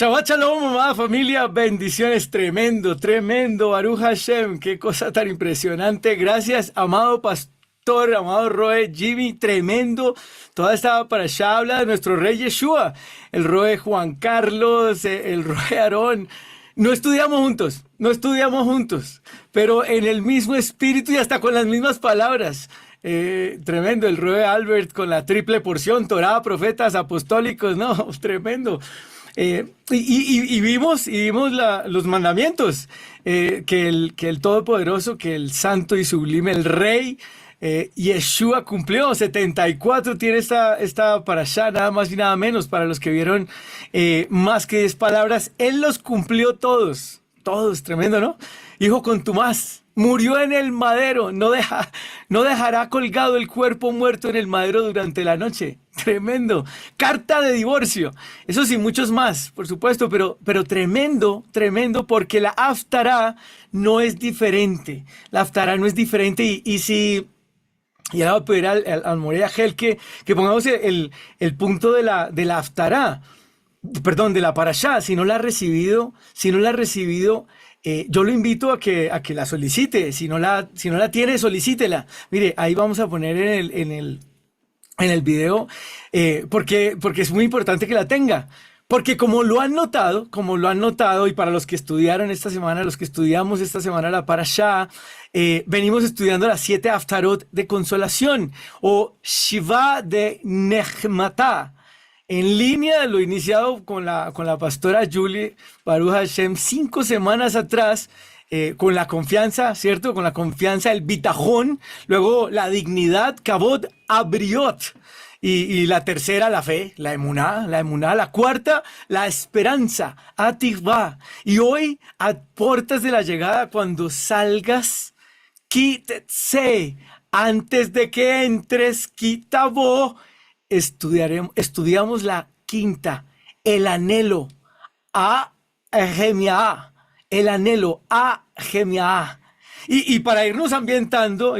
Shabbat Shalom, amada familia, bendiciones, tremendo, tremendo, Baruch Hashem, qué cosa tan impresionante, gracias, amado pastor, amado Roe, Jimmy, tremendo, toda esta parashá habla de nuestro rey Yeshua, el Roe Juan Carlos, el Roe Aarón, no estudiamos juntos, no estudiamos juntos, pero en el mismo espíritu y hasta con las mismas palabras. Tremendo, el Roe Albert con la triple porción, Torá, profetas, apostólicos, no, tremendo. Y vimos los mandamientos que el Todopoderoso, que el Santo y Sublime, el Rey Yeshua cumplió. 74 tiene esta parashá, nada más y nada menos, para los que vieron más que 10 palabras. Él los cumplió todos, todos, tremendo, ¿no? Hijo contumaz, murió en el madero, no dejará colgado el cuerpo muerto en el madero durante la noche. Tremendo. Carta de divorcio. Eso sí, muchos más, por supuesto, pero tremendo, tremendo, porque la Haftará no es diferente. La Haftará no es diferente y si... Y ahora voy a pedir al Morea Gel que pongamos el punto de la Haftará, perdón, de la Parashá. Si no la ha recibido, yo lo invito a que la solicite. Si no la tiene, solicítela. Mire, ahí vamos a poner en el video, porque es muy importante que la tenga. Porque como lo han notado, y para los que estudiaron esta semana, los que estudiamos esta semana la Parashá, venimos estudiando las 7 Haftarot de consolación, o Shiva de Nehmatá, en línea de lo iniciado con la pastora Julie Baruch Hashem 5 semanas atrás, con la confianza, ¿cierto? Con la confianza, el bitajón, luego la dignidad, Kavod Abriot, y la tercera, la fe, la emuná, la cuarta, la esperanza, Atikvá, y hoy, a puertas de la llegada, cuando salgas, quítese, antes de que entres, quitabo, estudiamos la quinta, el anhelo, a Gemiá, el anhelo a Gemiá. Y para irnos ambientando,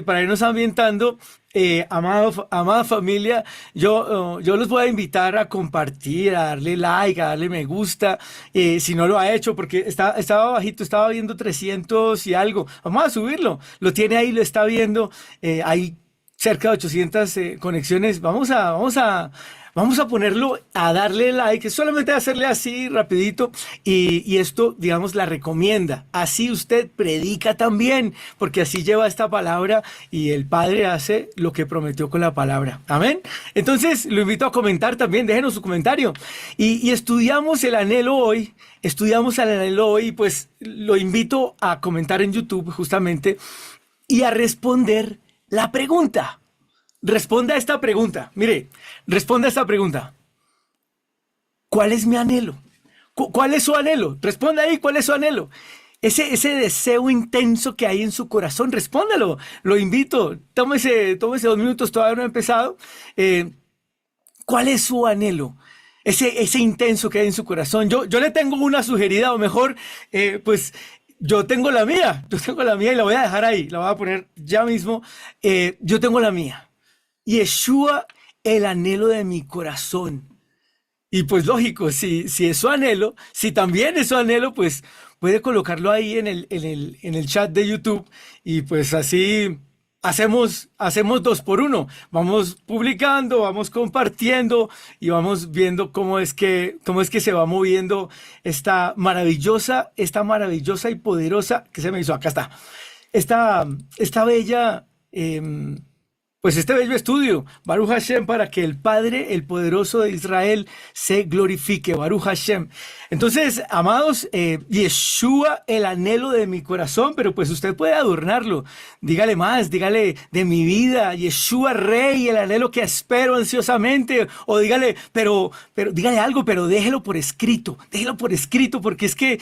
amada familia, yo los voy a invitar a compartir, a darle like, a darle me gusta, si no lo ha hecho, porque estaba bajito, estaba viendo 300 y algo. Vamos a subirlo, lo tiene ahí, lo está viendo, hay cerca de 800 conexiones. Vamos a ponerlo, a darle like, es solamente hacerle así rapidito y esto, digamos, la recomienda. Así usted predica también, porque así lleva esta palabra y el Padre hace lo que prometió con la palabra. Amén. Entonces, lo invito a comentar también, déjenos su comentario. Y estudiamos el anhelo hoy, pues lo invito a comentar en YouTube justamente y a responder la pregunta. Responda a esta pregunta. Mire, responda a esta pregunta. ¿Cuál es mi anhelo? ¿Cuál es su anhelo? Responda ahí, ¿cuál es su anhelo? Ese deseo intenso que hay en su corazón, respóndalo. Lo invito. Tómese 2 minutos, todavía no he empezado. ¿Cuál es su anhelo? Ese intenso que hay en su corazón. Yo le tengo una sugerida, o mejor, pues... Yo tengo la mía y la voy a dejar ahí, la voy a poner ya mismo. Yo tengo la mía. Yeshua, el anhelo de mi corazón. Y pues lógico, si es su anhelo, si también es su anhelo, pues puede colocarlo ahí en el chat de YouTube y pues así hacemos 2 por 1. Vamos publicando, vamos compartiendo y vamos viendo cómo es que se va moviendo esta maravillosa y poderosa, que se me hizo, acá está, esta bella, pues este bello estudio, Baruch Hashem, para que el Padre, el poderoso de Israel, se glorifique, Baruch Hashem. Entonces, amados, Yeshua, el anhelo de mi corazón, pero pues usted puede adornarlo, dígale más, dígale de mi vida, Yeshua Rey, el anhelo que espero ansiosamente, o dígale, pero dígale algo, pero déjelo por escrito, porque es que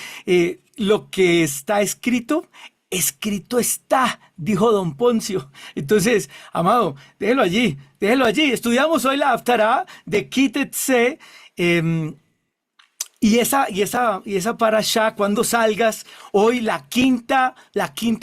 lo que está escrito está, dijo don Poncio. Entonces, amado, déjelo allí. Estudiamos hoy la Haftará de Kitetse, y esa parashá, cuando salgas, hoy la quinta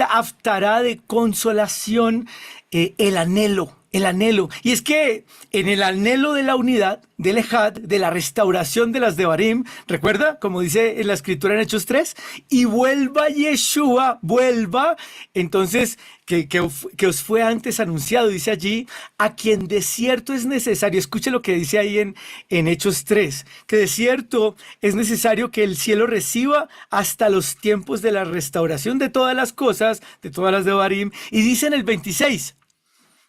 Haftará de consolación, el anhelo, el anhelo. Y es que en el anhelo de la unidad, del Ejad, de la restauración de las Devarim, recuerda, como dice en la escritura en Hechos 3, y vuelva Yeshua, vuelva, entonces, que os fue antes anunciado, dice allí, a quien de cierto es necesario, escuche lo que dice ahí en Hechos 3, que de cierto es necesario que el cielo reciba hasta los tiempos de la restauración de todas las cosas, de todas las Devarim, y dice en el 26,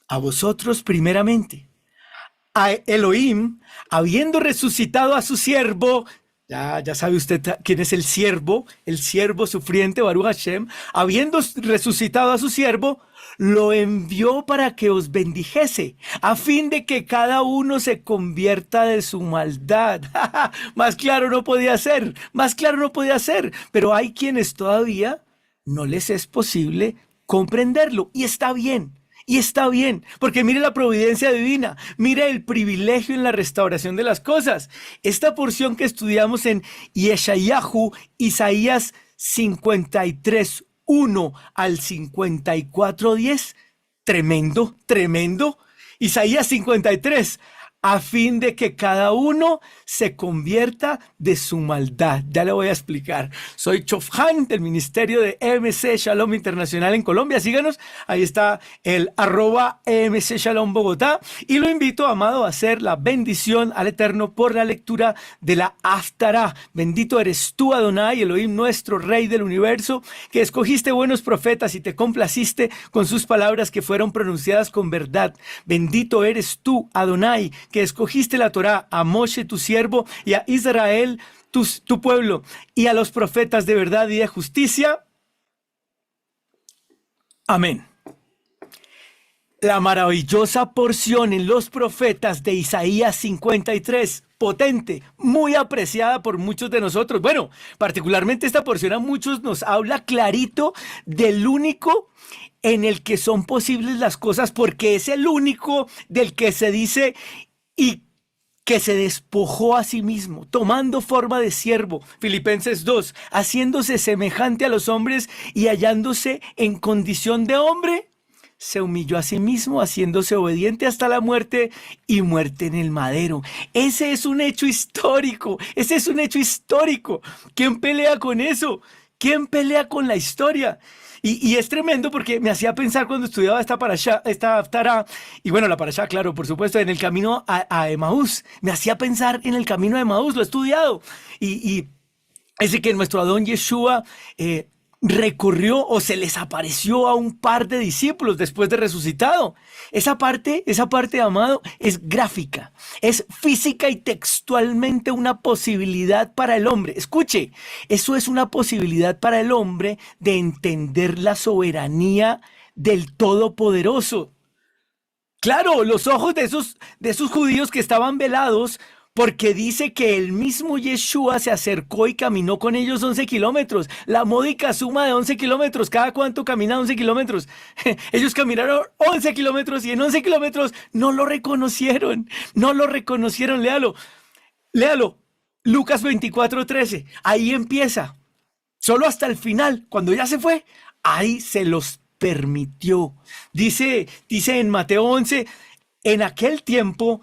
a vosotros primeramente, a Elohim, habiendo resucitado a su siervo, ya sabe usted quién es el siervo sufriente, Baruch Hashem, habiendo resucitado a su siervo, lo envió para que os bendijese, a fin de que cada uno se convierta de su maldad. Más claro no podía ser, más claro no podía ser, pero hay quienes todavía no les es posible comprenderlo, y está bien. Y está bien, porque mire la providencia divina, mire el privilegio en la restauración de las cosas. Esta porción que estudiamos en Yeshayahu, Isaías 53, 1 al 54, 10, tremendo, tremendo. Isaías 53, a fin de que cada uno se convierta de su maldad. Ya le voy a explicar. Soy Chofhan del Ministerio de EMC Shalom Internacional en Colombia. Síganos, ahí está el @EMC Shalom Bogotá. Y lo invito, amado, a hacer la bendición al Eterno por la lectura de la Haftará. Bendito eres tú, Adonai, Elohim, nuestro Rey del universo, que escogiste buenos profetas y te complaciste con sus palabras que fueron pronunciadas con verdad. Bendito eres tú, Adonai, que escogiste la Torá, a Moshe tu siervo y a Israel tu pueblo, y a los profetas de verdad y de justicia. Amén. La maravillosa porción en los profetas de Isaías 53, potente, muy apreciada por muchos de nosotros. Bueno, particularmente esta porción a muchos nos habla clarito del único en el que son posibles las cosas, porque es el único del que se dice y que se despojó a sí mismo, tomando forma de siervo, Filipenses 2, haciéndose semejante a los hombres y hallándose en condición de hombre, se humilló a sí mismo, haciéndose obediente hasta la muerte y muerte en el madero. Ese es un hecho histórico, ese es un hecho histórico. ¿Quién pelea con eso? ¿Quién pelea con la historia? Y es tremendo porque me hacía pensar cuando estudiaba esta parashá, esta Haftará, y bueno, la parashá, claro, por supuesto, en el camino a Emaús. Me hacía pensar en el camino a Emaús, lo he estudiado. Y es que nuestro Adón Yeshua recorrió o se les apareció a un par de discípulos después de resucitado. Esa parte, amado, es gráfica, es física y textualmente una posibilidad para el hombre. Escuche, eso es una posibilidad para el hombre de entender la soberanía del Todopoderoso. Claro, los ojos de esos judíos que estaban velados, porque dice que el mismo Yeshua se acercó y caminó con ellos 11 kilómetros. La módica suma de 11 kilómetros. ¿Cada cuánto camina 11 kilómetros? Ellos caminaron 11 kilómetros y en 11 kilómetros no lo reconocieron. No lo reconocieron. Léalo. Léalo. Lucas 24:13. Ahí empieza. Solo hasta el final, cuando ya se fue, ahí se los permitió. Dice en Mateo 11, en aquel tiempo,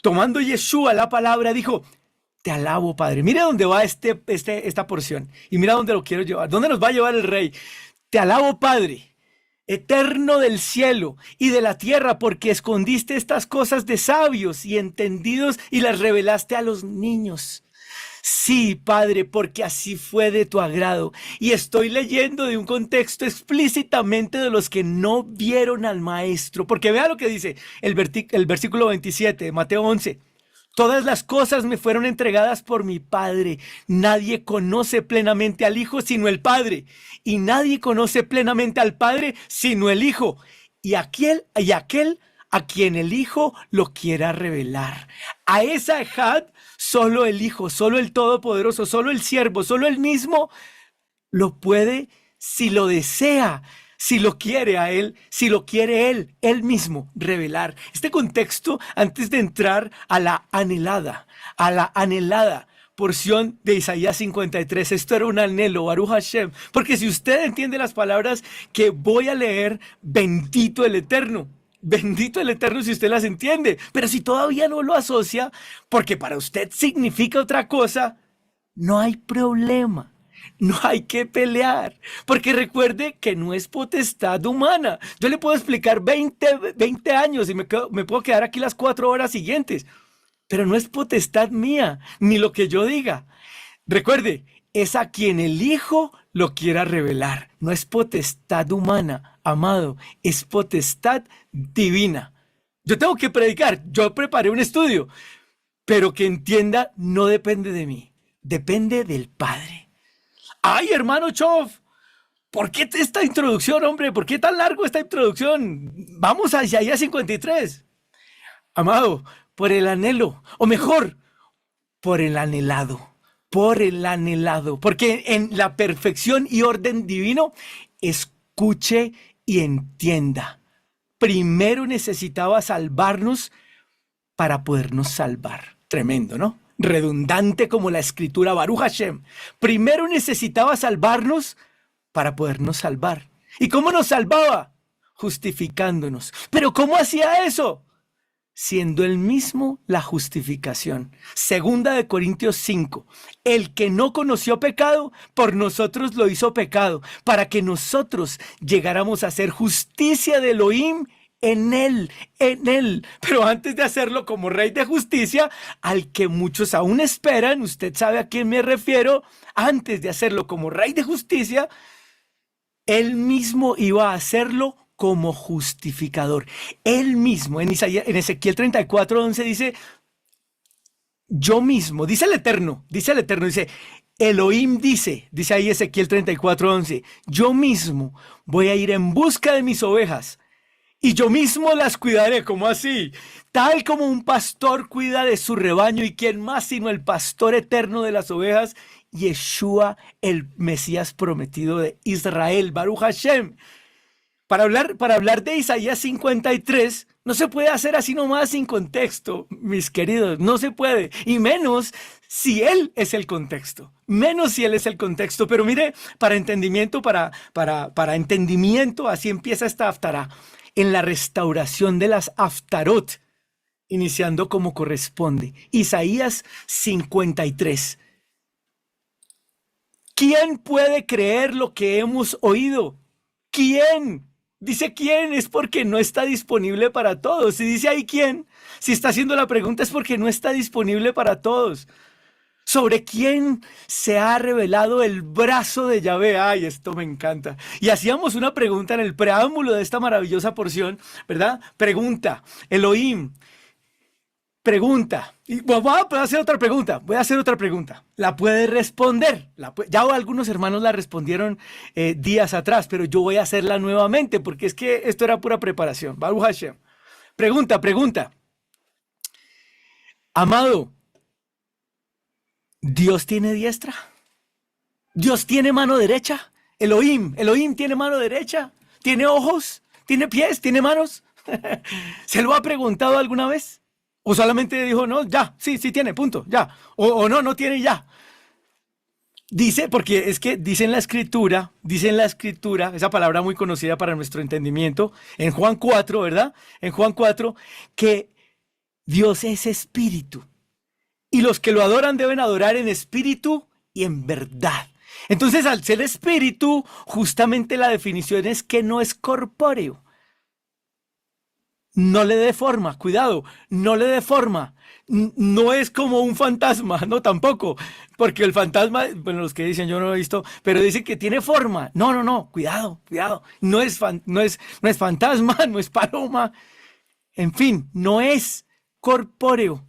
tomando Yeshua la palabra, dijo, te alabo, Padre. Mira dónde va esta porción. Y mira dónde lo quiero llevar. ¿Dónde nos va a llevar el Rey? Te alabo, Padre, eterno del cielo y de la tierra, porque escondiste estas cosas de sabios y entendidos y las revelaste a los niños. Sí, Padre, porque así fue de tu agrado. Y estoy leyendo de un contexto explícitamente de los que no vieron al Maestro. Porque vea lo que dice el versículo 27 de Mateo 11. Todas las cosas me fueron entregadas por mi Padre. Nadie conoce plenamente al Hijo sino el Padre. Y nadie conoce plenamente al Padre sino el Hijo. Y aquel a quien el Hijo lo quiera revelar. A esa Ejad, solo el Hijo, solo el Todopoderoso, solo el Siervo, solo el mismo lo puede, si lo desea, si lo quiere a él, si lo quiere él mismo revelar. Este contexto, antes de entrar a la anhelada porción de Isaías 53, esto era un anhelo, Baruch Hashem, porque si usted entiende las palabras que voy a leer, bendito el Eterno. Bendito el Eterno si usted las entiende. Pero si todavía no lo asocia, porque para usted significa otra cosa, no hay problema. No hay que pelear, porque recuerde que no es potestad humana. Yo le puedo explicar 20 años y me puedo quedar aquí las 4 horas siguientes, pero no es potestad mía, ni lo que yo diga. Recuerde, es a quien el Hijo lo quiera revelar. No es potestad humana, amado, es potestad divina. Yo tengo que predicar, yo preparé un estudio, pero que entienda, no depende de mí, depende del Padre. Ay, hermano Chof, ¿por qué esta introducción, hombre? ¿Por qué tan largo esta introducción? Vamos a Isaías 53. Amado, por el anhelo, o mejor, por el anhelado, porque en la perfección y orden divino, escuche y entienda. Primero necesitaba salvarnos para podernos salvar. Tremendo, ¿no? Redundante como la escritura Baruch Hashem. Primero necesitaba salvarnos para podernos salvar. ¿Y cómo nos salvaba? Justificándonos. ¿Pero cómo hacía eso? Siendo él mismo la justificación. Segunda de Corintios 5. El que no conoció pecado, por nosotros lo hizo pecado, para que nosotros llegáramos a ser justicia de Elohim en él, en él. Pero antes de hacerlo como rey de justicia, al que muchos aún esperan, usted sabe a quién me refiero, antes de hacerlo como rey de justicia, él mismo iba a hacerlo como justificador. Él mismo, en Ezequiel 34:11 dice, yo mismo, dice el Eterno, dice, Elohim dice ahí Ezequiel 34:11, yo mismo voy a ir en busca de mis ovejas y yo mismo las cuidaré. ¿Cómo así? Tal como un pastor cuida de su rebaño, y quién más sino el pastor eterno de las ovejas, Yeshua, el Mesías prometido de Israel, Baruch Hashem. Para hablar de Isaías 53, no se puede hacer así nomás sin contexto, mis queridos, no se puede, y menos si Él es el contexto, pero mire, para entendimiento, para entendimiento, así empieza esta haftará, en la restauración de las haftarot, iniciando como corresponde, Isaías 53. ¿Quién puede creer lo que hemos oído? ¿Quién? Dice quién, es porque no está disponible para todos. Si dice ahí quién, si está haciendo la pregunta es porque no está disponible para todos. ¿Sobre quién se ha revelado el brazo de Yahvé? Ay, esto me encanta. Y hacíamos una pregunta en el preámbulo de esta maravillosa porción, ¿verdad? Pregunta, Elohim, pregunta. Y voy a hacer otra pregunta. La puede responder. Ya algunos hermanos la respondieron días atrás, pero yo voy a hacerla nuevamente porque es que esto era pura preparación. Baruch Hashem. Pregunta. Amado, ¿Dios tiene diestra? ¿Dios tiene mano derecha? Elohim tiene mano derecha. ¿Tiene ojos? ¿Tiene pies? ¿Tiene manos? ¿Se lo ha preguntado alguna vez? ¿O solamente dijo, no, ya, sí tiene, punto, ya? O no, no tiene, ya. Dice, porque es que dice en la escritura, esa palabra muy conocida para nuestro entendimiento, en Juan 4, ¿verdad? En Juan 4, que Dios es espíritu. Y los que lo adoran deben adorar en espíritu y en verdad. Entonces, al ser espíritu, justamente la definición es que no es corpóreo. No le dé forma, cuidado, no le dé forma. No es como un fantasma, no tampoco, porque el fantasma, bueno, los que dicen, yo no lo he visto, pero dicen que tiene forma. No, cuidado, no es fantasma, no es paloma, en fin, no es corpóreo.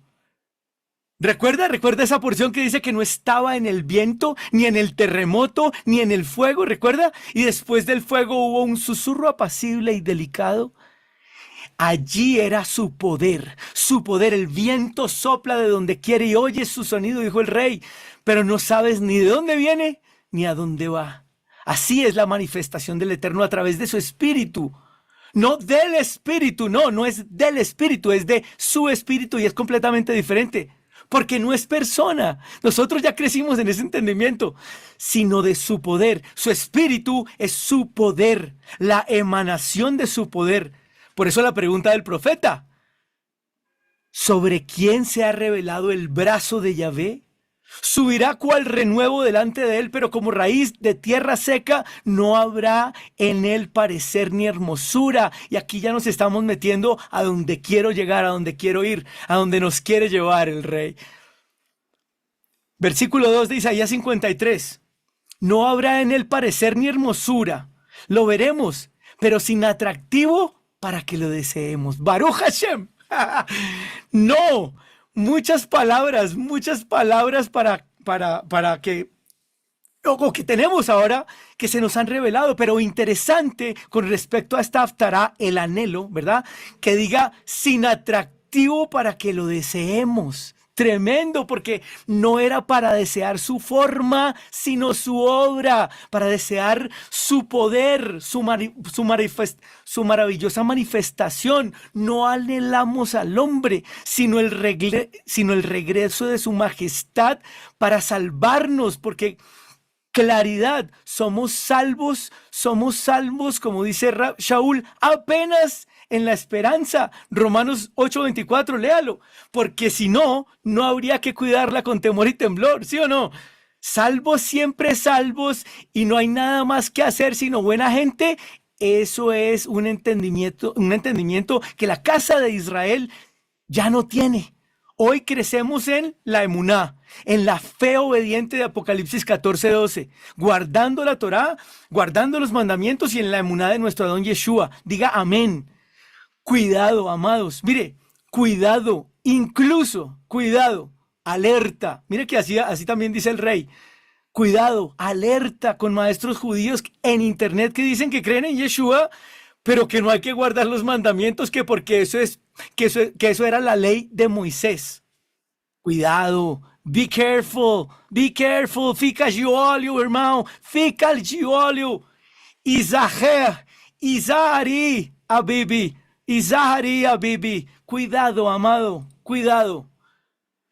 Recuerda esa porción que dice que no estaba en el viento, ni en el terremoto, ni en el fuego, ¿recuerda? Y después del fuego hubo un susurro apacible y delicado. Allí era su poder, el viento sopla de donde quiere y oyes su sonido, dijo el rey, pero no sabes ni de dónde viene ni a dónde va. Así es la manifestación del Eterno a través de su espíritu. No del espíritu, no es del espíritu, es de su espíritu y es completamente diferente. Porque no es persona, nosotros ya crecimos en ese entendimiento, sino de su poder. Su espíritu es su poder, la emanación de su poder. Por eso la pregunta del profeta: ¿sobre quién se ha revelado el brazo de Yahvé? Subirá cual renuevo delante de él, pero como raíz de tierra seca, no habrá en él parecer ni hermosura. Y aquí ya nos estamos metiendo a donde quiero llegar, a donde quiero ir, a donde nos quiere llevar el rey. Versículo 2 de Isaías 53. No habrá en él parecer ni hermosura. Lo veremos, pero sin atractivo para que lo deseemos. Baruch Hashem. No, muchas palabras para que, o que tenemos ahora, que se nos han revelado, pero interesante con respecto a esta haftará, el anhelo, ¿verdad? Que diga sin atractivo para que lo deseemos. Tremendo, porque no era para desear su forma, sino su obra, para desear su poder, su maravillosa manifestación. No anhelamos al hombre, sino el regreso de su majestad para salvarnos, porque claridad, somos salvos, como dice Shaul, apenas en la esperanza. Romanos 8:24, léalo, porque si no, no habría que cuidarla con temor y temblor, ¿sí o no? Salvos, siempre salvos, y no hay nada más que hacer sino buena gente. Eso es un entendimiento que la casa de Israel ya no tiene. Hoy crecemos en la emuná, en la fe obediente de Apocalipsis 14:12, guardando la Torá, guardando los mandamientos y en la emuná de nuestro Adón Yeshua. Diga amén. Cuidado, amados. Mire, cuidado, incluso, cuidado, alerta. Mire que así también dice el rey. Cuidado, alerta con maestros judíos en internet que dicen que creen en Yeshua, pero que no hay que guardar los mandamientos, que porque eso era la ley de Moisés. Cuidado, be careful, fica de olho, irmão, fica de olho. Izahari, Abibi, cuidado, amado, cuidado.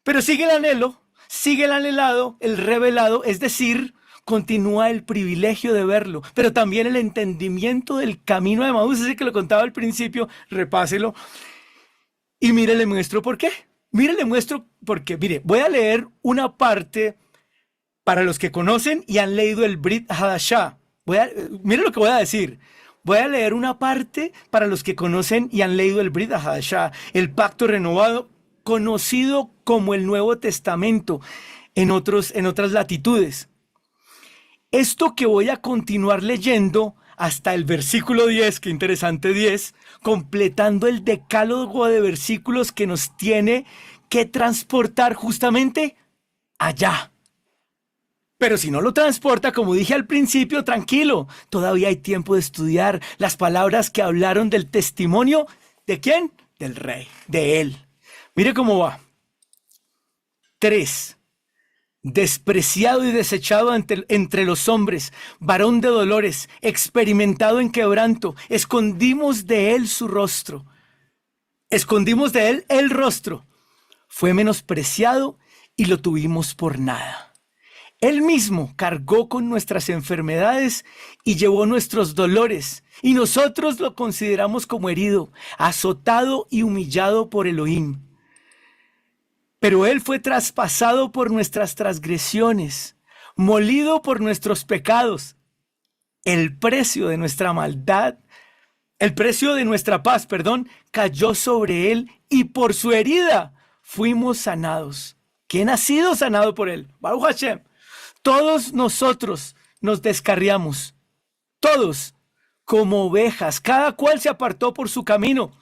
Pero sigue el anhelo, sigue el anhelado, el revelado, es decir, continúa el privilegio de verlo, pero también el entendimiento del camino de Emaús, ese que lo contaba al principio, repáselo. Y mire, le muestro por qué. Mire, voy a leer una parte para los que conocen y han leído el Brit Hadashah. Mire lo que voy a decir. Voy a leer una parte para los que conocen y han leído el Brit Hadashah, el pacto renovado, conocido como el Nuevo Testamento en otras latitudes. Esto que voy a continuar leyendo hasta el versículo 10, qué interesante 10, completando el decálogo de versículos que nos tiene que transportar justamente allá. Pero si no lo transporta, como dije al principio, tranquilo, todavía hay tiempo de estudiar las palabras que hablaron del testimonio. ¿De quién? Del rey, de él. Mire cómo va. 3. Despreciado y desechado entre los hombres, varón de dolores, experimentado en quebranto, escondimos de él su rostro. Escondimos de él el rostro. Fue menospreciado y lo tuvimos por nada. Él mismo cargó con nuestras enfermedades y llevó nuestros dolores, y nosotros lo consideramos como herido, azotado y humillado por Elohim. Pero él fue traspasado por nuestras transgresiones, molido por nuestros pecados. El precio de nuestra maldad, el precio de nuestra paz, cayó sobre él, y por su herida fuimos sanados. ¿Quién ha sido sanado por él? Baruch Hashem. Todos nosotros nos descarriamos, todos como ovejas, cada cual se apartó por su camino,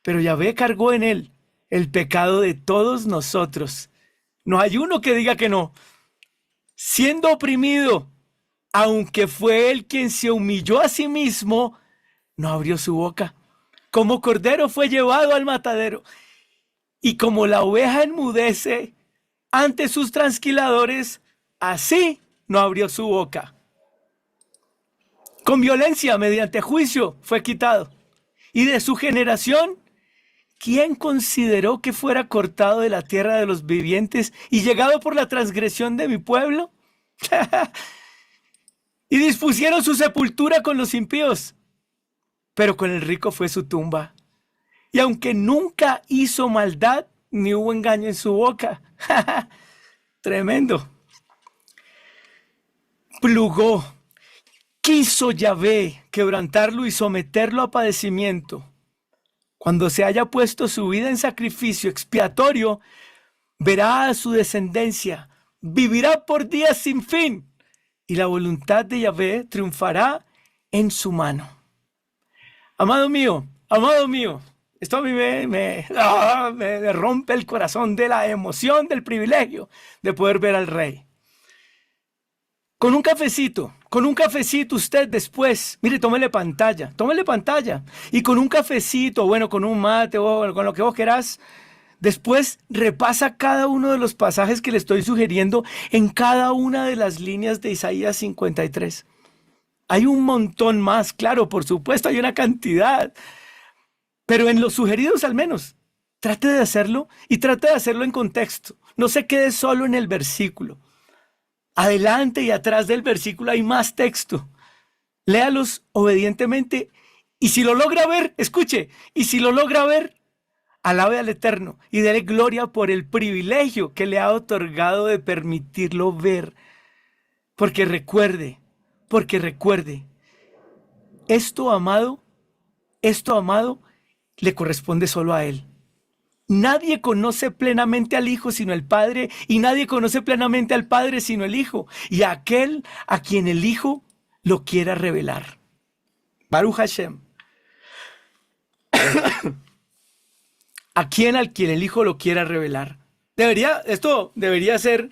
pero Yahvé cargó en él el pecado de todos nosotros. No hay uno que diga que no. Siendo oprimido, aunque fue él quien se humilló a sí mismo, no abrió su boca. Como cordero fue llevado al matadero, y como la oveja enmudece ante sus trasquiladores, así no abrió su boca. Con violencia, mediante juicio, fue quitado. Y de su generación, ¿quién consideró que fuera cortado de la tierra de los vivientes y llegado por la transgresión de mi pueblo? Y dispusieron su sepultura con los impíos, pero con el rico fue su tumba. Y aunque nunca hizo maldad, ni hubo engaño en su boca. Tremendo. Plugó. Quiso Yahvé quebrantarlo y someterlo a padecimiento. Cuando se haya puesto su vida en sacrificio expiatorio, verá a su descendencia, vivirá por días sin fin, y la voluntad de Yahvé triunfará en su mano. Amado mío, esto a mí me rompe el corazón de la emoción, del privilegio de poder ver al Rey. Con un cafecito usted después, mire, tómele pantalla, y con un cafecito, bueno, con un mate o con lo que vos querás, después repasa cada uno de los pasajes que le estoy sugiriendo en cada una de las líneas de Isaías 53. Hay un montón más, claro, por supuesto, hay una cantidad, pero en los sugeridos al menos, trate de hacerlo y trate de hacerlo en contexto. No se quede solo en el versículo. Adelante y atrás del versículo hay más texto. Léalos obedientemente y si lo logra ver, escuche, y si lo logra ver, alabe al Eterno y dele gloria por el privilegio que le ha otorgado de permitirlo ver. Porque recuerde, esto, amado, le corresponde solo a Él. Nadie conoce plenamente al Hijo sino el Padre, y nadie conoce plenamente al Padre sino el Hijo, y a aquel a quien el Hijo lo quiera revelar. Baruch Hashem. A quien al quien el Hijo lo quiera revelar. Esto debería ser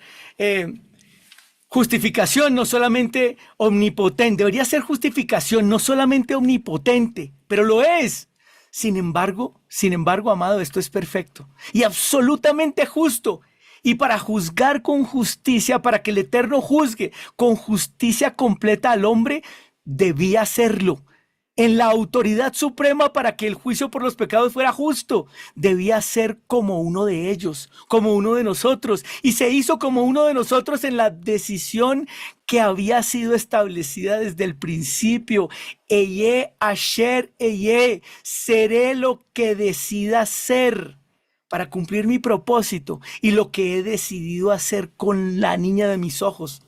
justificación, no solamente omnipotente. Debería ser justificación, no solamente omnipotente, pero lo es. Sin embargo, amado, esto es perfecto y absolutamente justo. Y para juzgar con justicia, para que el Eterno juzgue con justicia completa al hombre, debía hacerlo. En la autoridad suprema para que el juicio por los pecados fuera justo, debía ser como uno de ellos, como uno de nosotros. Y se hizo como uno de nosotros en la decisión que había sido establecida desde el principio. Eye asher eye, seré lo que decida ser para cumplir mi propósito y lo que he decidido hacer con la niña de mis ojos.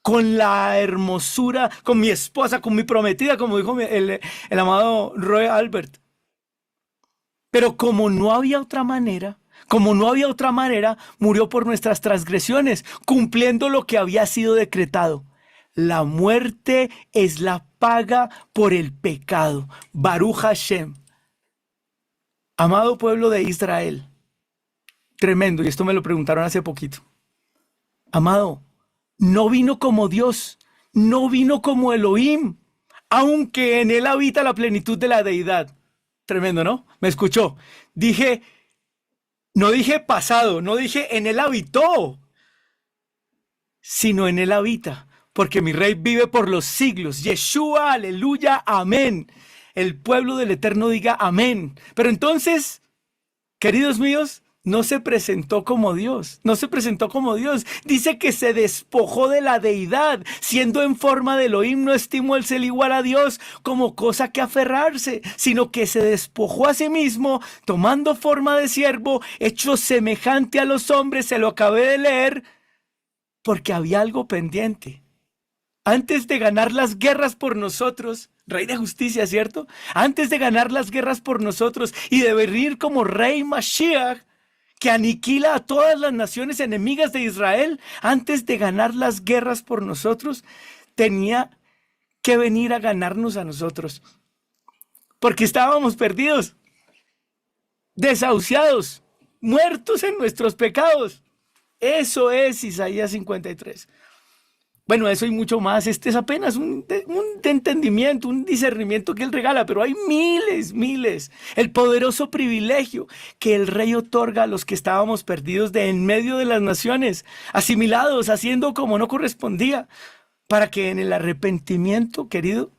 Con la hermosura, con mi esposa, con mi prometida, como dijo el amado Roy Albert. Pero como no había otra manera, murió por nuestras transgresiones, cumpliendo lo que había sido decretado. La muerte es la paga por el pecado. Baruch Hashem. Amado pueblo de Israel, tremendo, y esto me lo preguntaron hace poquito. Amado, no vino como Dios, no vino como Elohim, aunque en él habita la plenitud de la deidad. Tremendo, ¿no? Me escuchó. No dije pasado, no dije en él habitó, sino en él habita, porque mi Rey vive por los siglos. Yeshua, aleluya, amén. El pueblo del Eterno diga amén. Pero entonces, queridos míos, no se presentó como Dios, Dice que se despojó de la deidad, siendo en forma de Elohim, no estimó el ser igual a Dios como cosa que aferrarse, sino que se despojó a sí mismo, tomando forma de siervo, hecho semejante a los hombres. Se lo acabé de leer, porque había algo pendiente. Antes de ganar las guerras por nosotros, Rey de justicia, ¿cierto? Antes de ganar las guerras por nosotros y de venir como Rey Mashiach, que aniquila a todas las naciones enemigas de Israel, antes de ganar las guerras por nosotros, tenía que venir a ganarnos a nosotros. Porque estábamos perdidos, desahuciados, muertos en nuestros pecados. Eso es Isaías 53. Bueno, eso y mucho más. Este es apenas un entendimiento, un discernimiento que Él regala, pero hay miles. El poderoso privilegio que el Rey otorga a los que estábamos perdidos de en medio de las naciones, asimilados, haciendo como no correspondía, para que en el arrepentimiento, querido,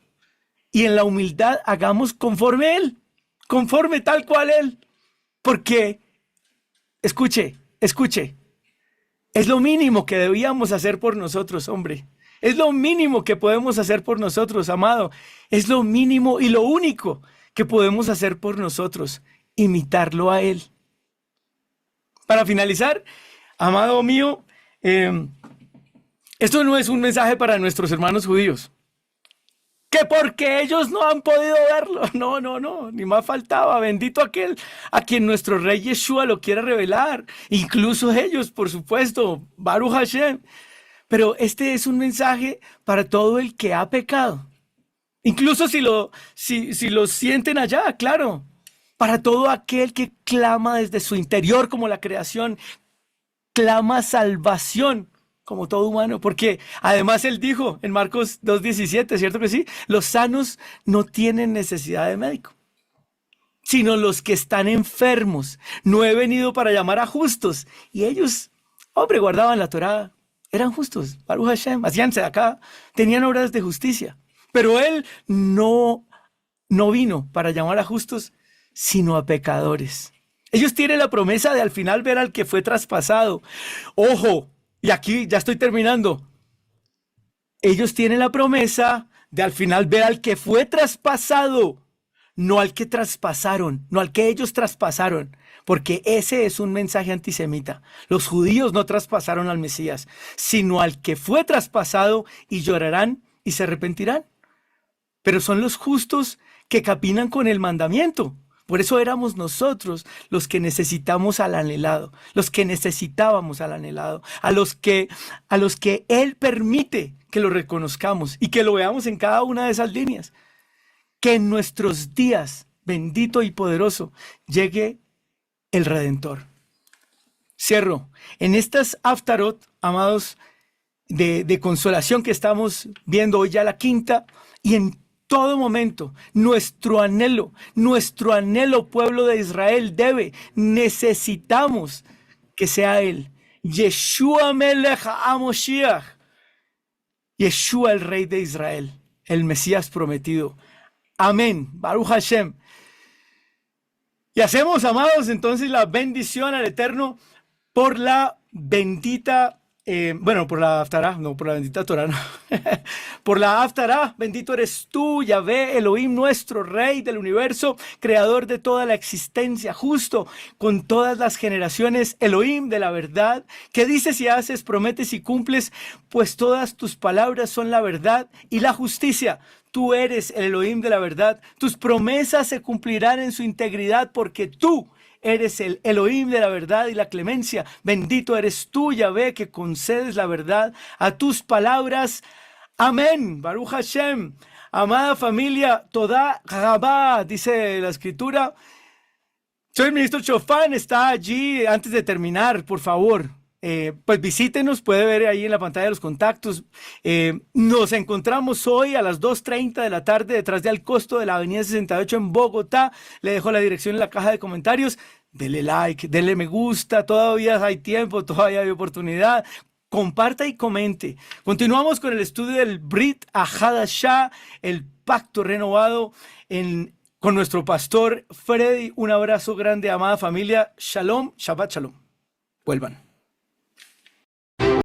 y en la humildad hagamos conforme Él, conforme tal cual Él. Porque, escuche, es lo mínimo que debíamos hacer por nosotros, hombre. Es lo mínimo que podemos hacer por nosotros, amado. Es lo mínimo y lo único que podemos hacer por nosotros. imitarlo a Él. Para finalizar, amado mío, esto no es un mensaje para nuestros hermanos judíos, que porque ellos no han podido verlo, no, no, no, ni más faltaba, bendito aquel a quien nuestro rey Yeshua lo quiera revelar, incluso ellos, por supuesto, Baruch Hashem, pero este es un mensaje para todo el que ha pecado, incluso si lo sienten allá, claro, para todo aquel que clama desde su interior como la creación, clama salvación como todo humano, porque además él dijo en Marcos 2:17, ¿cierto que sí? Los sanos no tienen necesidad de médico, sino los que están enfermos. No he venido para llamar a justos. Y ellos, hombre, guardaban la Torá, eran justos, Baruch Hashem, hacían acá, tenían obras de justicia. Pero él no vino para llamar a justos, sino a pecadores. Ellos tienen la promesa de al final ver al que fue traspasado. Ojo, y aquí ya estoy terminando. Ellos tienen la promesa de al final ver al que fue traspasado, no al que traspasaron, no al que ellos traspasaron, porque ese es un mensaje antisemita. Los judíos no traspasaron al Mesías, sino al que fue traspasado, y llorarán y se arrepentirán. Pero son los justos que caminan con el mandamiento. Por eso éramos nosotros los que necesitamos al anhelado, los que necesitábamos al anhelado, a los que Él permite que lo reconozcamos y que lo veamos en cada una de esas líneas. Que en nuestros días, bendito y poderoso, llegue el Redentor. Cierro. En estas Haftarot, amados, de consolación que estamos viendo hoy, ya la quinta, y en todo momento, nuestro anhelo, pueblo de Israel, necesitamos que sea Él. Yeshua Melech HaMoshiach. Yeshua, el Rey de Israel, el Mesías prometido. Amén. Baruch Hashem. Y hacemos, amados, entonces la bendición al Eterno por la bendita por la Haftará, no, por la bendita Torá, no. Por la Haftará, bendito eres tú, Yahvé, Elohim, nuestro Rey del universo, creador de toda la existencia, justo con todas las generaciones, Elohim de la verdad, que dices y haces, prometes y cumples, pues todas tus palabras son la verdad y la justicia. Tú eres el Elohim de la verdad, tus promesas se cumplirán en su integridad, porque tú eres el Elohim de la verdad y la clemencia. Bendito eres tú, Yahvé, que concedes la verdad a tus palabras. Amén. Baruch Hashem. Amada familia, Todá Rabá, dice la escritura. Soy el ministro Chofán, está allí. Antes de terminar, por favor, pues visítenos, puede ver ahí en la pantalla los contactos. Nos encontramos hoy a las 2:30 de la tarde detrás de Al Costo de la avenida 68 en Bogotá. Le dejo la dirección en la caja de comentarios. Dele like, dele me gusta, todavía hay tiempo, todavía hay oportunidad. Comparta y comente. Continuamos con el estudio del Brit Hadashah, el pacto renovado con nuestro pastor Freddy. Un abrazo grande, amada familia. Shalom, Shabbat Shalom. Vuelvan.